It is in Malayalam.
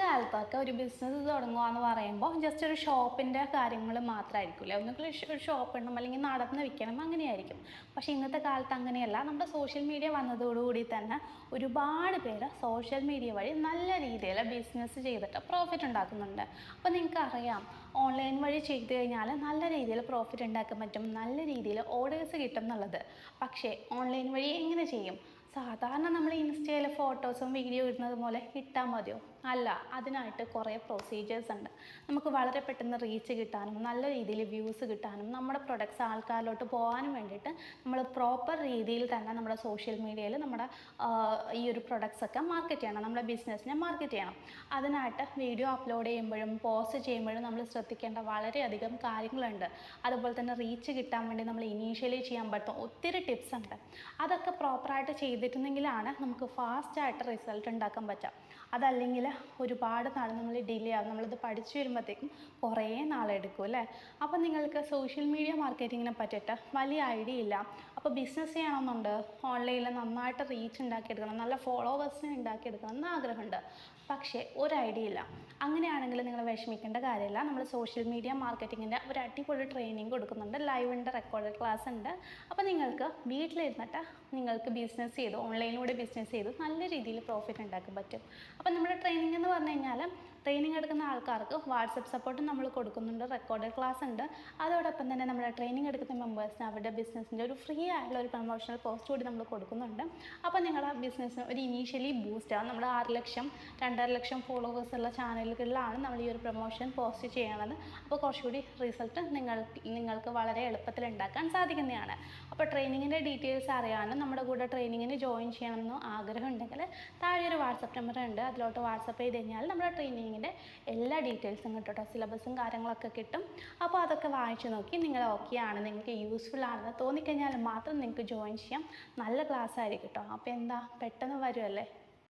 കാലത്തൊക്കെ ഒരു ബിസിനസ് തുടങ്ങുക എന്ന് പറയുമ്പോൾ ജസ്റ്റ് ഒരു ഷോപ്പിൻ്റെ കാര്യങ്ങൾ മാത്രമായിരിക്കില്ല. ഒന്നുകിൽ ഒരു ഷോപ്പ് ഇടണം അല്ലെങ്കിൽ നടന്ന് വിൽക്കണം അങ്ങനെയായിരിക്കും. പക്ഷേ ഇന്നത്തെ കാലത്ത് അങ്ങനെയല്ല. നമ്മുടെ സോഷ്യൽ മീഡിയ വന്നതോടുകൂടി തന്നെ ഒരുപാട് പേര് സോഷ്യൽ മീഡിയ വഴി നല്ല രീതിയിൽ ബിസിനസ് ചെയ്തിട്ട് പ്രോഫിറ്റ് ഉണ്ടാക്കുന്നുണ്ട്. അപ്പോൾ നിങ്ങൾക്കറിയാം, ഓൺലൈൻ വഴി ചെയ്ത് കഴിഞ്ഞാൽ നല്ല രീതിയിൽ പ്രോഫിറ്റ് ഉണ്ടാക്കാൻ പറ്റും, നല്ല രീതിയിൽ ഓർഡേഴ്സ് കിട്ടും എന്നുള്ളത്. പക്ഷേ ഓൺലൈൻ വഴി എങ്ങനെ ചെയ്യും? സാധാരണ നമ്മൾ ഇൻസ്റ്റയിൽ ഫോട്ടോസും വീഡിയോ ഇടുന്നത് പോലെ ഇട്ടാൽ മതിയോ? അല്ല, അതിനായിട്ട് കുറേ പ്രൊസീജിയേഴ്സ് ഉണ്ട്. നമുക്ക് വളരെ പെട്ടെന്ന് റീച്ച് കിട്ടാനും നല്ല രീതിയിൽ വ്യൂസ് കിട്ടാനും നമ്മുടെ പ്രൊഡക്ട്സ് ആൾക്കാരിലോട്ട് പോകാനും വേണ്ടിയിട്ട് നമ്മൾ പ്രോപ്പർ രീതിയിൽ തന്നെ നമ്മുടെ സോഷ്യൽ മീഡിയയിൽ നമ്മുടെ ഈ ഒരു പ്രൊഡക്ട്സൊക്കെ മാർക്കറ്റ് ചെയ്യണം, നമ്മുടെ ബിസിനസ്സിനെ മാർക്കറ്റ് ചെയ്യണം. അതിനായിട്ട് വീഡിയോ അപ്ലോഡ് ചെയ്യുമ്പോഴും പോസ്റ്റ് ചെയ്യുമ്പോഴും നമ്മൾ ശ്രദ്ധിക്കേണ്ട വളരെയധികം കാര്യങ്ങളുണ്ട്. അതുപോലെ തന്നെ റീച്ച് കിട്ടാൻ വേണ്ടി നമ്മൾ ഇനീഷ്യലി ചെയ്യാൻ പറ്റും ഒത്തിരി ടിപ്സ് ഉണ്ട്. അതൊക്കെ പ്രോപ്പറായിട്ട് ചെയ്തിട്ടുണ്ടെങ്കിലാണ് നമുക്ക് ഫാസ്റ്റായിട്ട് റിസൾട്ട് ഉണ്ടാക്കാൻ പറ്റുക. അതല്ലെങ്കിൽ ഒരുപാട് നാൾ നമ്മൾ ഡിലേ ആകും. നമ്മളിത് പഠിച്ചു വരുമ്പോഴത്തേക്കും കുറേ നാളെടുക്കും അല്ലേ? അപ്പോൾ നിങ്ങൾക്ക് സോഷ്യൽ മീഡിയ മാർക്കറ്റിങ്ങിനെ പറ്റിയിട്ട് വലിയ ഐഡിയ ഇല്ല. അപ്പോൾ ബിസിനസ് ചെയ്യണമെന്നുണ്ട്, ഓൺലൈനിൽ നന്നായിട്ട് റീച്ച് ഉണ്ടാക്കിയെടുക്കണം, നല്ല ഫോളോവേഴ്സിനെ ഉണ്ടാക്കിയെടുക്കണം എന്ന് ആഗ്രഹമുണ്ട്. പക്ഷേ ഒരു ഐഡിയ ഇല്ല. അങ്ങനെയാണെങ്കിൽ നിങ്ങൾ വിഷമിക്കേണ്ട കാര്യമില്ല. നമ്മൾ സോഷ്യൽ മീഡിയ മാർക്കറ്റിങ്ങിൻ്റെ ഒരു അടിപൊളി ട്രെയിനിങ് കൊടുക്കുന്നുണ്ട്. ലൈവിൻ്റെ റെക്കോർഡ് ക്ലാസ് ഉണ്ട്. അപ്പോൾ നിങ്ങൾക്ക് വീട്ടിലിരുന്നിട്ട് നിങ്ങൾക്ക് ബിസിനസ് ചെയ്ത് ഓൺലൈനിലൂടെ ബിസിനസ് ചെയ്ത് നല്ല രീതിയിൽ പ്രോഫിറ്റ് ഉണ്ടാക്കാൻ പറ്റും. അപ്പോൾ നമ്മുടെ ട്രെയിനിങ് എന്ന് പറഞ്ഞു കഴിഞ്ഞാൽ, ട്രെയിനിങ് എടുക്കുന്ന ആൾക്കാർക്ക് വാട്സപ്പ് സപ്പോർട്ടും നമ്മൾ കൊടുക്കുന്നുണ്ട്, റെക്കോർഡ് ക്ലാസ് ഉണ്ട്. അതോടൊപ്പം തന്നെ നമ്മുടെ ട്രെയിനിങ് എടുക്കുന്ന മെമ്പേഴ്സിന് അവരുടെ ബിസിനസ്സിൻ്റെ ഒരു ഫ്രീ ആയിട്ടുള്ള ഒരു പ്രൊമോഷണൽ പോസ്റ്റ് കൂടി നമ്മൾ കൊടുക്കുന്നുണ്ട്. അപ്പോൾ നിങ്ങളുടെ ബിസിനസ്സിന് ഒരു ഇനീഷ്യലി ബൂസ്റ്റ് ആകും. നമ്മൾ 6 ലക്ഷം 2.5 ലക്ഷം ഫോളോവേഴ്സ് ഉള്ള ചാനലുകളിലാണ് നമ്മൾ ഈ ഒരു പ്രൊമോഷൻ പോസ്റ്റ് ചെയ്യണത്. അപ്പോൾ കുറച്ചുകൂടി റിസൾട്ട് നിങ്ങൾക്ക് വളരെ എളുപ്പത്തിൽ ഉണ്ടാക്കാൻ സാധിക്കുന്നതാണ്. അപ്പോൾ ട്രെയിനിങ്ങിൻ്റെ ഡീറ്റെയിൽസ് അറിയാനും നമ്മുടെ കൂടെ ട്രെയിനിങ്ങിന് ജോയിൻ ചെയ്യണമെന്നോ ആഗ്രഹം ഉണ്ടെങ്കിൽ താഴെ ഒരു വാട്സപ്പ് നമ്പർ ഉണ്ട്. അതിലോട്ട് വാട്സപ്പ് ചെയ്ത് കഴിഞ്ഞാൽ നമ്മുടെ ട്രെയിനിങ്ങിൻ്റെ എല്ലാ ഡീറ്റെയിൽസും കിട്ടും കേട്ടോ. സിലബസും കാര്യങ്ങളൊക്കെ കിട്ടും. അപ്പോൾ അതൊക്കെ വായിച്ച് നോക്കി നിങ്ങൾ ഓക്കെ ആണ്, നിങ്ങൾക്ക് യൂസ്ഫുൾ ആണെന്ന് തോന്നിക്കഴിഞ്ഞാൽ മാത്രം നിങ്ങൾക്ക് ജോയിൻ ചെയ്യാം. നല്ല ക്ലാസ് ആയിരിക്കും കേട്ടോ. അപ്പോൾ എന്താ, പെട്ടെന്ന് വരുമല്ലേ?